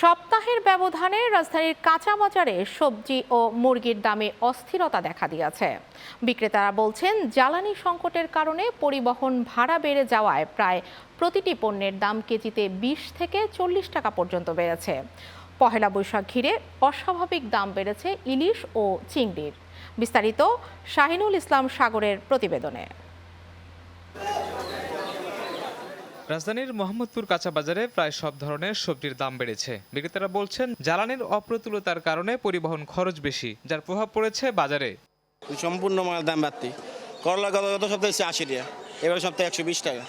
সপ্তাহের ব্যবধানে রাজধানীর কাঁচা বাজারে সবজি ও মুরগির দামে অস্থিরতা দেখা দিয়েছে। বিক্রেতারা বলছেন, জ্বালানি সংকটের কারণে পরিবহন ভাড়া বেড়ে যাওয়ায় প্রায় প্রতিটি পণ্যের দাম কেজিতে 20 থেকে 40 টাকা পর্যন্ত বেড়েছে। পহেলা বৈশাখ ঘিরে অস্বাভাবিক দাম বেড়েছে ইলিশ ও চিংড়ির। বিস্তারিত শাহিনুল ইসলাম সাগরের প্রতিবেদনে। রাজধানীর মোহাম্মদপুর কাঁচা বাজারে প্রায় সব ধরনের সবজির দাম বেড়েছে। বিক্রেতারা বলছেন, জ্বালানির অপ্রতুলতার কারণে পরিবহন খরচ বেশি, যার প্রভাব পড়েছে বাজারে। সম্পূর্ণ মালের দাম বাড়তি। করলা গত সপ্তাহে 80 টাকা, এবার সপ্তাহে 120 টাকা।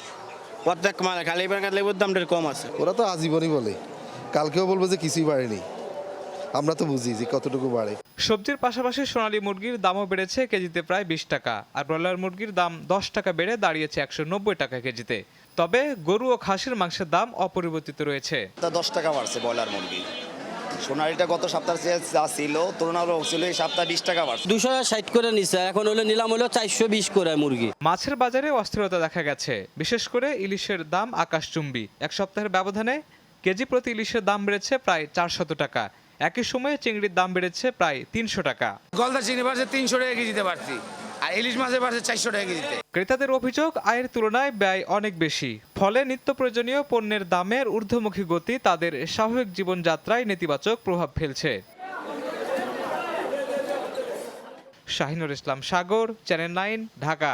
প্রত্যেক মালে খালি এবার লেবুর দামটা কম আছে। ওরা তো আজীবনই বলে, কালকেও বলবো যে কিছুই বাড়েনি। আমরা তো বুঝি যে কতটুকু বাড়ে। সবজির পাশাপাশি সোনালী মুরগির দামও বেড়েছে কেজিতে প্রায় 20 টাকা, আর ব্রয়লার মুরগির দাম 10 টাকা বেড়ে দাঁড়িয়েছে 190 টাকা কেজিতে। তবে গরু ও খাসির মাংসের দাম অপরিবর্তিত রয়েছে। 10 টাকা বাড়ছে ব্রয়লার মুরগি। সোনালিটা গত সপ্তাহে যা ছিল তুলনামূলক ছিল, এই সপ্তাহে 20 টাকা বাড়ছে। 260 করে নিচ্ছে, এখন হলো নিলাম হলো 420 করে মুরগি। মাছের বাজারে অস্থিরতা দেখা গেছে, বিশেষ করে ইলিশের দাম আকাশচুম্বী। এক সপ্তাহের ব্যবধানে কেজি প্রতি ইলিশের দাম বেড়েছে প্রায় 400 টাকা। একই সময়ে চিংড়ির দাম বেড়েছে প্রায় 300 টাকা। গলদা চিংড়ি বাড়ছে 300 টাকা কেজিতে বাড়তি, আর ইলিশ মাছের বাড়ছে 400 টাকা কেজিতে। ক্রেতাদের অভিযোগ, আয়ের তুলনায় ব্যয় অনেক বেশি, ফলে নিত্য প্রয়োজনীয় পণ্যের দামের ঊর্ধ্বমুখী গতি তাদের স্বাভাবিক জীবনযাত্রায় নেতিবাচক প্রভাব ফেলছে। শাহিনুল ইসলাম সাগর, চ্যানেল 9, ঢাকা।